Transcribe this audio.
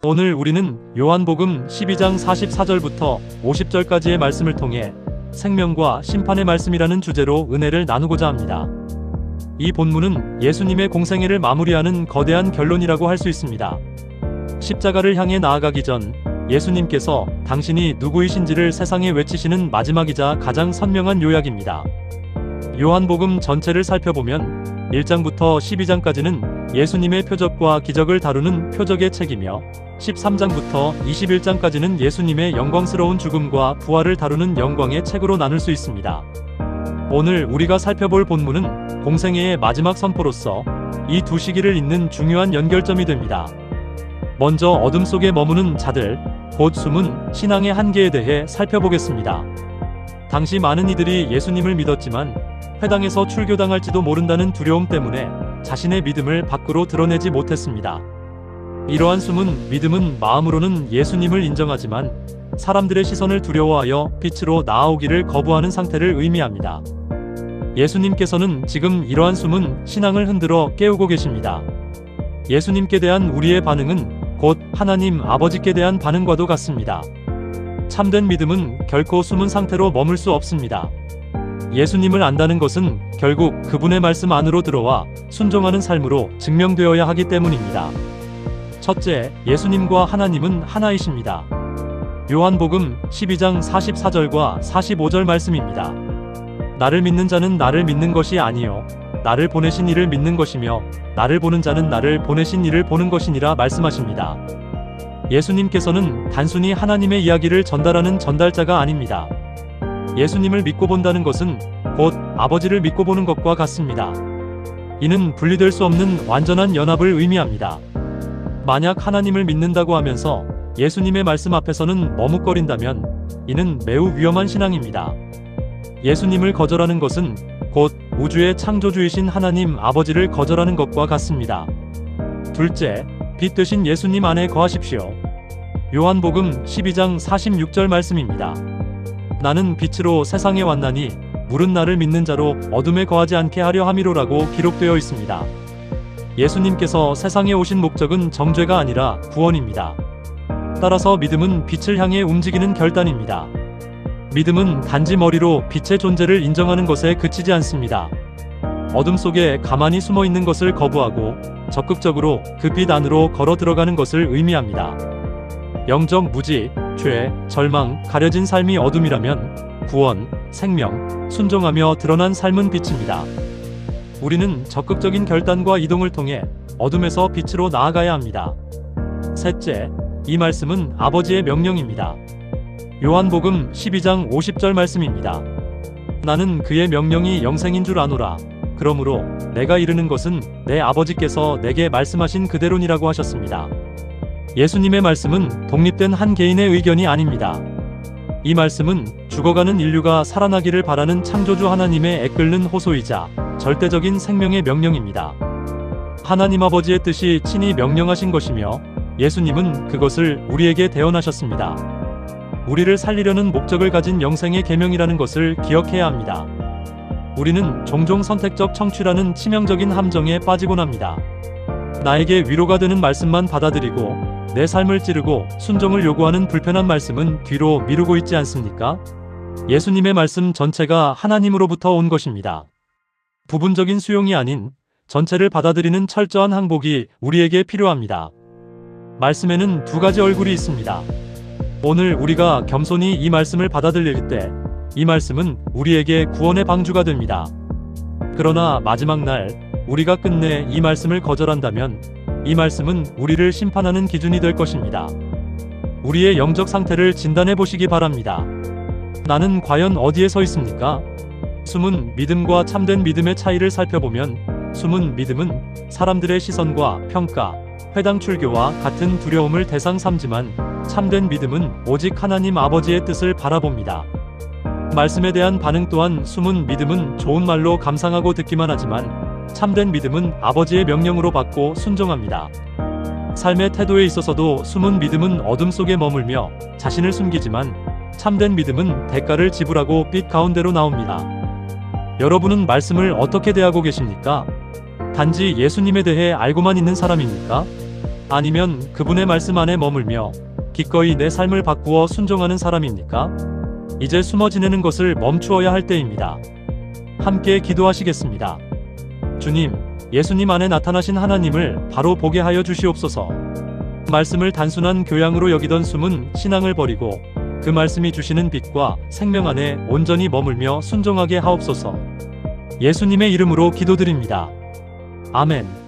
오늘 우리는 요한복음 12장 44절부터 50절까지의 말씀을 통해 생명과 심판의 말씀이라는 주제로 은혜를 나누고자 합니다. 이 본문은 예수님의 공생애를 마무리하는 거대한 결론이라고 할 수 있습니다. 십자가를 향해 나아가기 전 예수님께서 당신이 누구이신지를 세상에 외치시는 마지막이자 가장 선명한 요약입니다. 요한복음 전체를 살펴보면 1장부터 12장까지는 예수님의 표적과 기적을 다루는 표적의 책이며 13장부터 21장까지는 예수님의 영광스러운 죽음과 부활을 다루는 영광의 책으로 나눌 수 있습니다. 오늘 우리가 살펴볼 본문은 공생애의 마지막 선포로서 이 두 시기를 잇는 중요한 연결점이 됩니다. 먼저 어둠 속에 머무는 자들, 곧 숨은 신앙의 한계에 대해 살펴보겠습니다. 당시 많은 이들이 예수님을 믿었지만 회당에서 출교당할지도 모른다는 두려움 때문에 자신의 믿음을 밖으로 드러내지 못했습니다. 이러한 숨은 믿음은 마음으로는 예수님을 인정하지만 사람들의 시선을 두려워하여 빛으로 나아오기를 거부하는 상태를 의미합니다. 예수님께서는 지금 이러한 숨은 신앙을 흔들어 깨우고 계십니다. 예수님께 대한 우리의 반응은 곧 하나님 아버지께 대한 반응과도 같습니다. 참된 믿음은 결코 숨은 상태로 머물 수 없습니다. 예수님을 안다는 것은 결국 그분의 말씀 안으로 들어와 순종하는 삶으로 증명되어야 하기 때문입니다. 첫째, 예수님과 하나님은 하나이십니다. 요한복음 12장 44절과 45절 말씀입니다. 나를 믿는 자는 나를 믿는 것이 아니요 나를 보내신 이를 믿는 것이며 나를 보는 자는 나를 보내신 이를 보는 것이니라 말씀하십니다. 예수님께서는 단순히 하나님의 이야기를 전달하는 전달자가 아닙니다. 예수님을 믿고 본다는 것은 곧 아버지를 믿고 보는 것과 같습니다. 이는 분리될 수 없는 완전한 연합을 의미합니다. 만약 하나님을 믿는다고 하면서 예수님의 말씀 앞에서는 머뭇거린다면 이는 매우 위험한 신앙입니다. 예수님을 거절하는 것은 곧 우주의 창조주이신 하나님 아버지를 거절하는 것과 같습니다. 둘째, 빛 되신 예수님 안에 거하십시오. 요한복음 12장 46절 말씀입니다. 나는 빛으로 세상에 왔나니 물은 나를 믿는 자로 어둠에 거하지 않게 하려 함이로라고 기록되어 있습니다. 예수님께서 세상에 오신 목적은 정죄가 아니라 구원입니다. 따라서 믿음은 빛을 향해 움직이는 결단입니다. 믿음은 단지 머리로 빛의 존재를 인정하는 것에 그치지 않습니다. 어둠 속에 가만히 숨어 있는 것을 거부하고 적극적으로 그 빛 안으로 걸어 들어가는 것을 의미합니다. 영적 무지, 죄, 절망, 가려진 삶이 어둠이라면 구원, 생명, 순종하며 드러난 삶은 빛입니다. 우리는 적극적인 결단과 이동을 통해 어둠에서 빛으로 나아가야 합니다. 셋째, 이 말씀은 아버지의 명령입니다. 요한복음 12장 50절 말씀입니다. 나는 그의 명령이 영생인 줄 아노라. 그러므로 내가 이르는 것은 내 아버지께서 내게 말씀하신 그대로니라고 하셨습니다. 예수님의 말씀은 독립된 한 개인의 의견이 아닙니다. 이 말씀은 죽어가는 인류가 살아나기를 바라는 창조주 하나님의 애끓는 호소이자 절대적인 생명의 명령입니다. 하나님 아버지의 뜻이 친히 명령하신 것이며 예수님은 그것을 우리에게 대언하셨습니다. 우리를 살리려는 목적을 가진 영생의 계명이라는 것을 기억해야 합니다. 우리는 종종 선택적 청취라는 치명적인 함정에 빠지곤 합니다. 나에게 위로가 되는 말씀만 받아들이고 내 삶을 찌르고 순종을 요구하는 불편한 말씀은 뒤로 미루고 있지 않습니까? 예수님의 말씀 전체가 하나님으로부터 온 것입니다. 부분적인 수용이 아닌 전체를 받아들이는 철저한 항복이 우리에게 필요합니다. 말씀에는 두 가지 얼굴이 있습니다. 오늘 우리가 겸손히 이 말씀을 받아들일 때 이 말씀은 우리에게 구원의 방주가 됩니다. 그러나 마지막 날 우리가 끝내 이 말씀을 거절한다면 이 말씀은 우리를 심판하는 기준이 될 것입니다. 우리의 영적 상태를 진단해 보시기 바랍니다. 나는 과연 어디에 서 있습니까? 숨은 믿음과 참된 믿음의 차이를 살펴보면 숨은 믿음은 사람들의 시선과 평가, 회당 출교와 같은 두려움을 대상 삼지만 참된 믿음은 오직 하나님 아버지의 뜻을 바라봅니다. 말씀에 대한 반응 또한 숨은 믿음은 좋은 말로 감상하고 듣기만 하지만 참된 믿음은 아버지의 명령으로 받고 순종합니다. 삶의 태도에 있어서도 숨은 믿음은 어둠 속에 머물며 자신을 숨기지만 참된 믿음은 대가를 지불하고 빛 가운데로 나옵니다. 여러분은 말씀을 어떻게 대하고 계십니까? 단지 예수님에 대해 알고만 있는 사람입니까? 아니면 그분의 말씀 안에 머물며 기꺼이 내 삶을 바꾸어 순종하는 사람입니까? 이제 숨어 지내는 것을 멈추어야 할 때입니다. 함께 기도하시겠습니다. 주님, 예수님 안에 나타나신 하나님을 바로 보게 하여 주시옵소서. 말씀을 단순한 교양으로 여기던 숨은 신앙을 버리고 그 말씀이 주시는 빛과 생명 안에 온전히 머물며 순종하게 하옵소서. 예수님의 이름으로 기도드립니다. 아멘.